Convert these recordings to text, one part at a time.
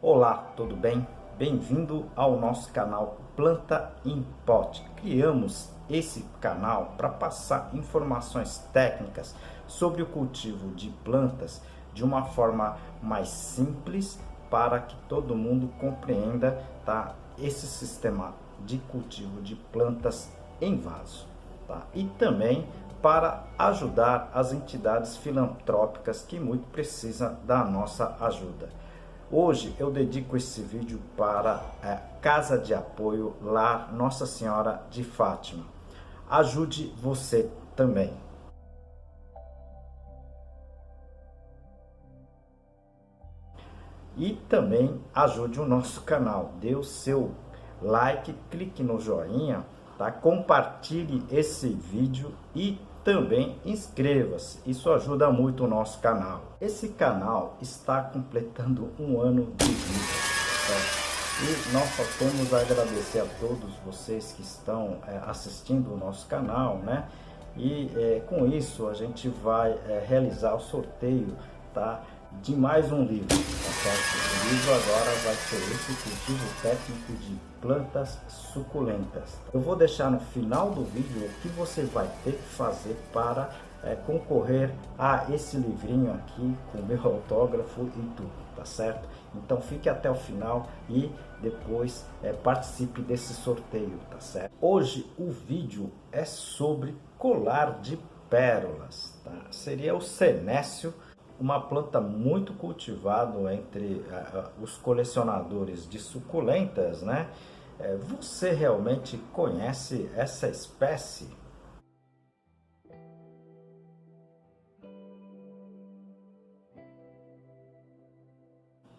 Olá, tudo bem? Bem-vindo ao nosso canal Planta em Pote. Criamos esse canal para passar informações técnicas sobre o cultivo de plantas de uma forma mais simples para que todo mundo compreenda, tá? Esse sistema de cultivo de plantas em vaso, tá? E também para ajudar as entidades filantrópicas que muito precisam da nossa ajuda. Hoje eu dedico esse vídeo para a Casa de Apoio Lar Nossa Senhora de Fátima. Ajude você também. E também ajude o nosso canal. Dê o seu like, clique no joinha, tá? Compartilhe esse vídeo e também inscreva-se. Isso ajuda muito o nosso canal. Esse canal está completando um ano de vida, certo? E nós só temos a agradecer a todos vocês que estão assistindo o nosso canal, né? E com isso a gente vai realizar o sorteio, tá? De mais um livro, tá certo? O livro agora vai ser esse, Cultivo Técnico de Plantas Suculentas. Eu vou deixar no final do vídeo o que você vai ter que fazer para concorrer a esse livrinho aqui com meu autógrafo e tudo, tá certo? Então fique até o final e depois participe desse sorteio, tá certo? Hoje o vídeo é sobre colar de pérolas, tá? Seria o senécio, uma planta muito cultivada entre os colecionadores de suculentas, né? Você realmente conhece essa espécie?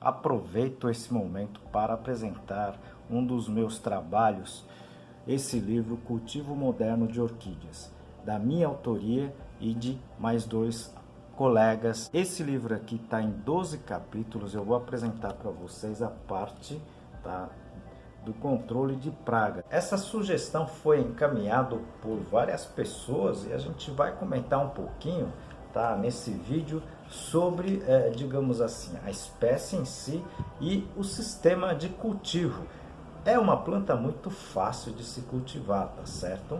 Aproveito esse momento para apresentar um dos meus trabalhos, esse livro Cultivo Moderno de Orquídeas, da minha autoria e de mais dois colegas. Esse livro aqui está em 12 capítulos. Eu vou apresentar para vocês a parte, tá, do controle de praga. Essa sugestão foi encaminhada por várias pessoas e a gente vai comentar um pouquinho, tá, nesse vídeo sobre, digamos assim, a espécie em si e o sistema de cultivo. É uma planta muito fácil de se cultivar, tá certo?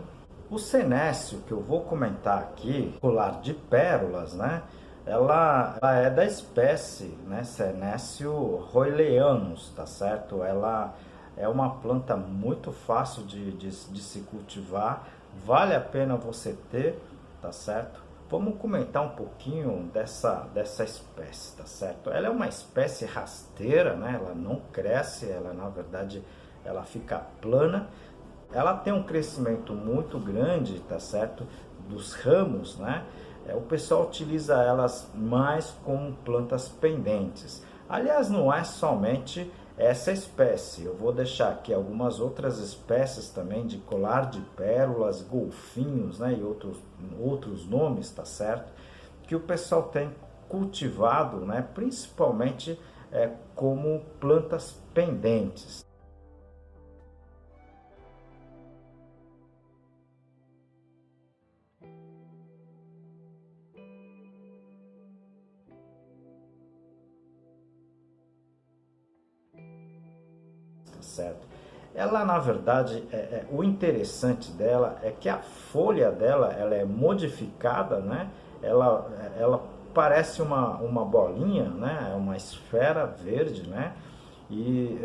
O senécio que eu vou comentar aqui, colar de pérolas, né? Ela é da espécie, né, Senécio royleanus, tá certo? Ela é uma planta muito fácil de se cultivar, vale a pena você ter, tá certo? Vamos comentar um pouquinho dessa espécie, tá certo? Ela é uma espécie rasteira, né? Ela não cresce, ela na verdade ela fica plana. Ela tem um crescimento muito grande, tá certo? Dos ramos, né? O pessoal utiliza elas mais como plantas pendentes. Aliás, não é somente essa espécie. Eu vou deixar aqui algumas outras espécies também de colar de pérolas, golfinhos, né? E outros nomes, tá certo? Que o pessoal tem cultivado, né? Principalmente como plantas pendentes. Certo? Ela, na verdade, o interessante dela é que a folha dela ela é modificada, né? Ela parece uma bolinha, né? É uma esfera verde, né? E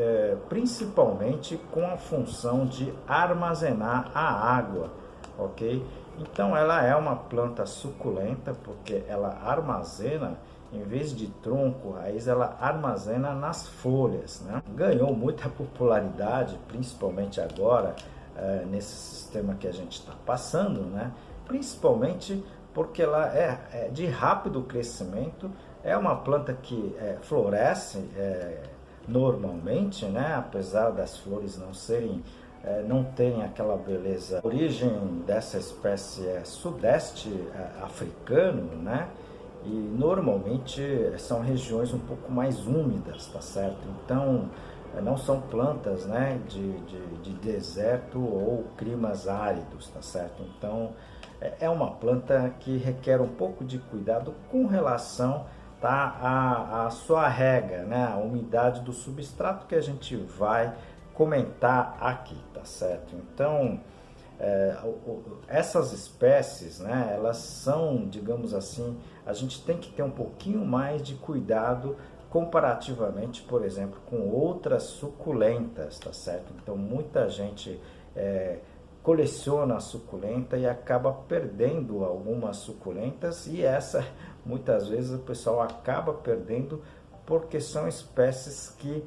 principalmente com a função de armazenar a água, ok? Então ela é uma planta suculenta porque ela armazena, em vez de tronco, raiz, ela armazena nas folhas, né? Ganhou muita popularidade, principalmente agora, nesse sistema que a gente está passando, né? Principalmente porque ela é de rápido crescimento, é uma planta que floresce normalmente, né? Apesar das flores não terem aquela beleza. A origem dessa espécie é sudeste africano, né? E normalmente são regiões um pouco mais úmidas, tá certo? Então não são plantas, né, de deserto ou climas áridos, tá certo? Então é uma planta que requer um pouco de cuidado com relação tá a sua rega, né, a umidade do substrato que a gente vai comentar aqui, tá certo? Então, essas espécies, né, elas são, digamos assim, a gente tem que ter um pouquinho mais de cuidado comparativamente, por exemplo, com outras suculentas, tá certo? Então, muita gente coleciona a suculenta e acaba perdendo algumas suculentas, e essa muitas vezes o pessoal acaba perdendo porque são espécies que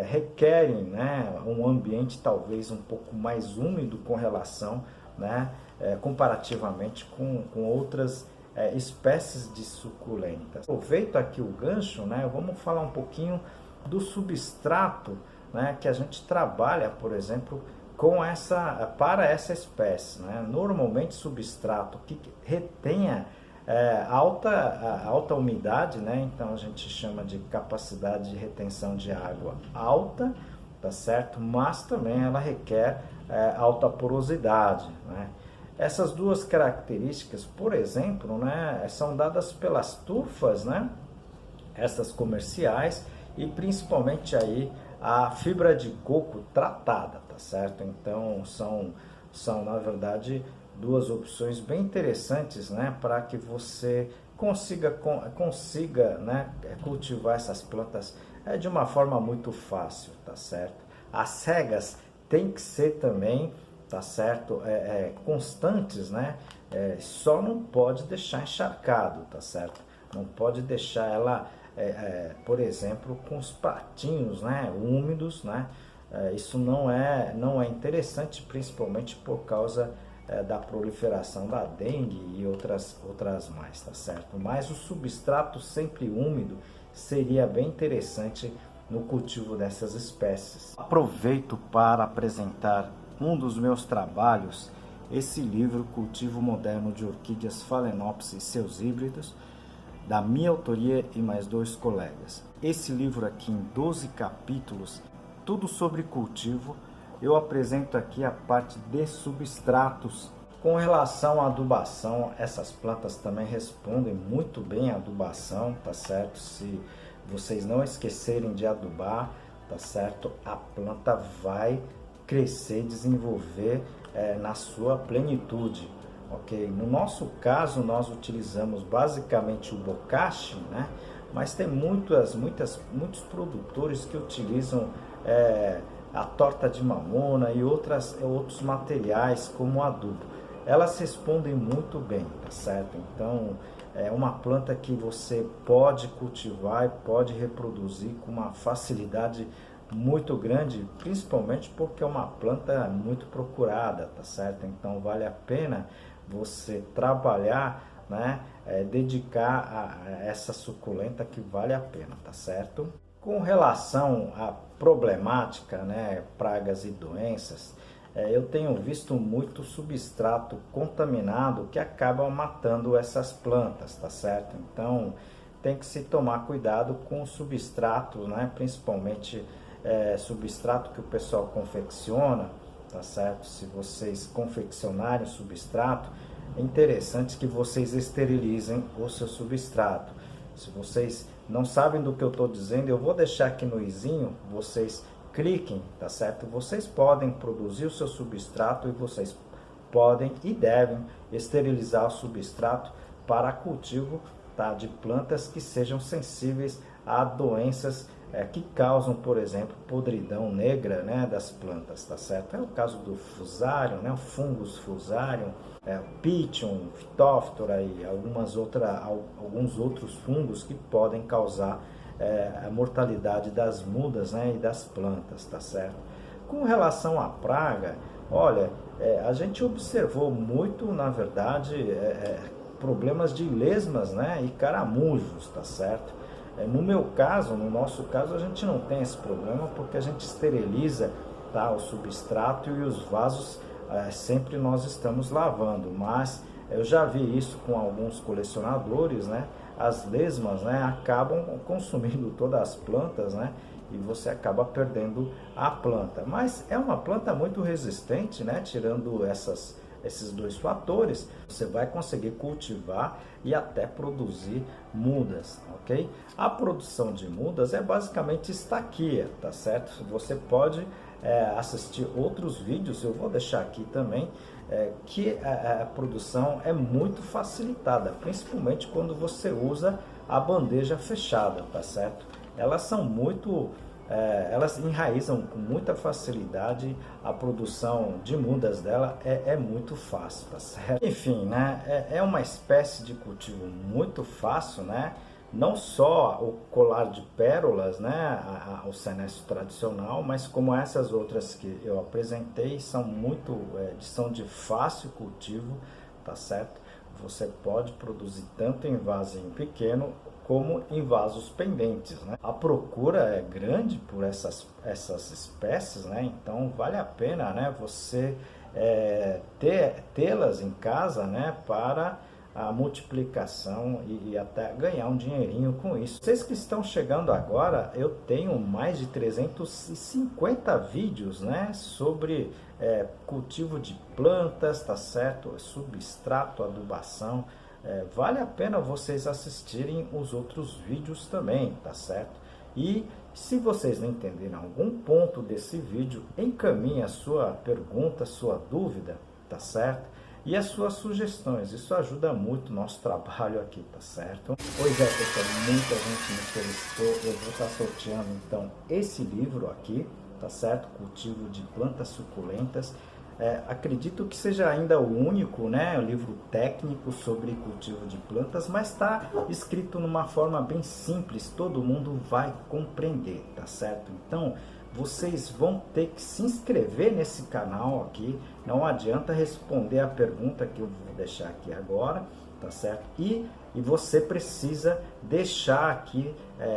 requerem, né, um ambiente talvez um pouco mais úmido com relação, né, comparativamente com outras espécies de suculentas. Aproveito aqui o gancho, né, vamos falar um pouquinho do substrato, né, que a gente trabalha, por exemplo, para essa espécie, né? Normalmente substrato que retenha alta umidade, né? Então a gente chama de capacidade de retenção de água alta, tá certo? Mas também ela requer alta porosidade, né? Essas duas características, por exemplo, né, são dadas pelas tufas, né? Essas comerciais, e principalmente aí a fibra de coco tratada, tá certo? Então são na verdade duas opções bem interessantes, né, para que você consiga, né, cultivar essas plantas de uma forma muito fácil, tá certo? As regas tem que ser também, tá certo, constantes, né? Só não pode deixar encharcado, tá certo? Não pode deixar ela por exemplo, com os pratinhos, né, úmidos, né? Isso não é interessante, principalmente por causa da proliferação da dengue e outras mais, tá certo? Mas o substrato sempre úmido seria bem interessante no cultivo dessas espécies. Aproveito para apresentar um dos meus trabalhos, esse livro Cultivo Moderno de Orquídeas Phalaenopsis e seus híbridos, da minha autoria e mais 2 colegas. Esse livro aqui em 12 capítulos, tudo sobre cultivo. Eu apresento aqui a parte de substratos. Com relação à adubação, essas plantas também respondem muito bem à adubação, tá certo? Se vocês não esquecerem de adubar, tá certo? A planta vai crescer, desenvolver na sua plenitude. Ok, no nosso caso nós utilizamos basicamente o bocashi, né? Mas tem muitos produtores que utilizam a torta de mamona e outros materiais como adubo. Elas respondem muito bem, tá certo? Então é uma planta que você pode cultivar e pode reproduzir com uma facilidade muito grande, principalmente porque é uma planta muito procurada, tá certo? Então vale a pena você trabalhar, né, dedicar a essa suculenta, que vale a pena, tá certo? Com relação à problemática, né, pragas e doenças, eu tenho visto muito substrato contaminado que acaba matando essas plantas, tá certo? Então tem que se tomar cuidado com o substrato, né, principalmente substrato que o pessoal confecciona, tá certo? Se vocês confeccionarem o substrato, é interessante que vocês esterilizem o seu substrato. Se vocês não sabem do que eu estou dizendo, eu vou deixar aqui no izinho, vocês cliquem, tá certo? Vocês podem produzir o seu substrato e vocês podem e devem esterilizar o substrato para cultivo, tá, de plantas que sejam sensíveis a doenças que causam, por exemplo, podridão negra, né, das plantas, tá certo? É o caso do Fusarium, né, o Fungus Fusarium, o Pythium, Phytophthora e alguns outros fungos que podem causar a mortalidade das mudas, né, e das plantas, tá certo? Com relação à praga, olha, a gente observou muito, na verdade, problemas de lesmas, né, e caramujos, tá certo? No nosso caso, a gente não tem esse problema porque a gente esteriliza, tá, o substrato, e os vasos sempre nós estamos lavando, mas eu já vi isso com alguns colecionadores, né? As lesmas, né, acabam consumindo todas as plantas, né? E você acaba perdendo a planta. Mas é uma planta muito resistente, né? Tirando esses dois fatores, você vai conseguir cultivar e até produzir mudas, ok? A produção de mudas é basicamente estaquia, tá certo? Você pode assistir outros vídeos, eu vou deixar aqui também, que a produção é muito facilitada, principalmente quando você usa a bandeja fechada, tá certo? Elas são muito... elas enraizam com muita facilidade, a produção de mudas dela é muito fácil, tá certo? Enfim, né, é uma espécie de cultivo muito fácil, né? Não só o colar de pérolas, né, o senécio tradicional, mas como essas outras que eu apresentei, são de fácil cultivo, tá certo? Você pode produzir tanto em vasinho pequeno como em vasos pendentes, né? A procura é grande por essas espécies, né? Então vale a pena, né, você tê-las em casa, né, para a multiplicação e até ganhar um dinheirinho com isso. Vocês que estão chegando agora, eu tenho mais de 350 vídeos, né, sobre cultivo de plantas, tá certo? Substrato, adubação. Vale a pena vocês assistirem os outros vídeos também, tá certo? E se vocês não entenderem algum ponto desse vídeo, encaminhe a sua pergunta, sua dúvida, tá certo? E as suas sugestões, isso ajuda muito o nosso trabalho aqui, tá certo? Pois é, pessoal, muita gente me solicitou, eu vou estar sorteando então esse livro aqui, tá certo? Cultivo de plantas suculentas. Acredito que seja ainda o único, né, livro técnico sobre cultivo de plantas, mas está escrito numa forma bem simples, todo mundo vai compreender, tá certo? Então, vocês vão ter que se inscrever nesse canal aqui, não adianta responder a pergunta que eu vou deixar aqui agora, tá certo? E você precisa deixar aqui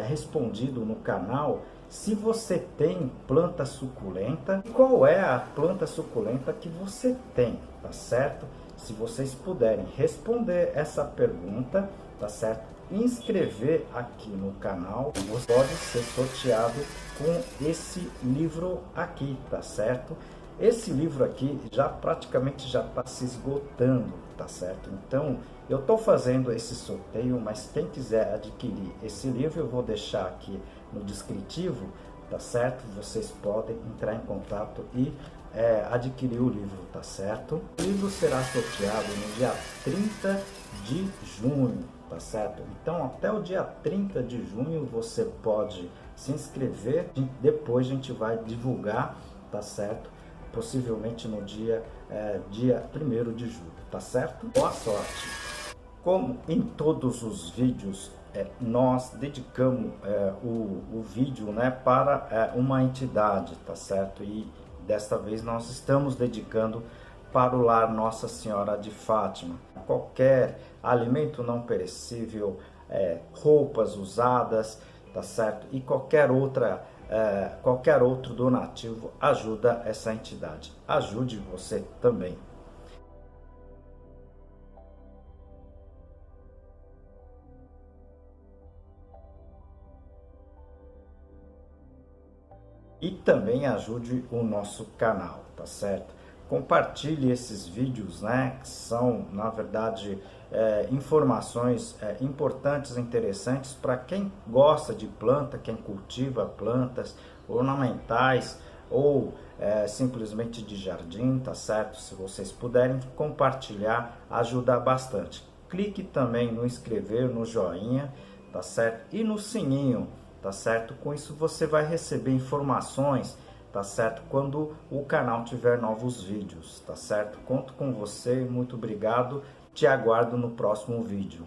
respondido no canal se você tem planta suculenta, qual é a planta suculenta que você tem, tá certo? Se vocês puderem responder essa pergunta, tá certo? Inscrever aqui no canal, você pode ser sorteado com esse livro aqui, tá certo? Esse livro aqui praticamente já está se esgotando, tá certo? Então, eu estou fazendo esse sorteio, mas quem quiser adquirir esse livro, eu vou deixar aqui no descritivo, tá certo? Vocês podem entrar em contato e adquirir o livro, tá certo? O livro será sorteado no dia 30 de junho, tá certo? Então, até o dia 30 de junho você pode se inscrever, depois a gente vai divulgar, tá certo? Possivelmente no dia 1º de julho, tá certo? Boa sorte! Como em todos os vídeos, nós dedicamos o vídeo, né, para uma entidade, tá certo? E desta vez nós estamos dedicando para o lar Nossa Senhora de Fátima. Qualquer alimento não perecível, roupas usadas, tá certo? E qualquer outro donativo ajuda essa entidade. Ajude você também. E também ajude o nosso canal, tá certo? Compartilhe esses vídeos, né? Que são, na verdade, informações importantes e interessantes para quem gosta de planta, quem cultiva plantas ornamentais ou simplesmente de jardim, tá certo? Se vocês puderem compartilhar, ajuda bastante. Clique também no inscrever, no joinha, tá certo? E no sininho, tá certo? Com isso você vai receber informações, tá certo? Quando o canal tiver novos vídeos, tá certo? Conto com você, muito obrigado, te aguardo no próximo vídeo.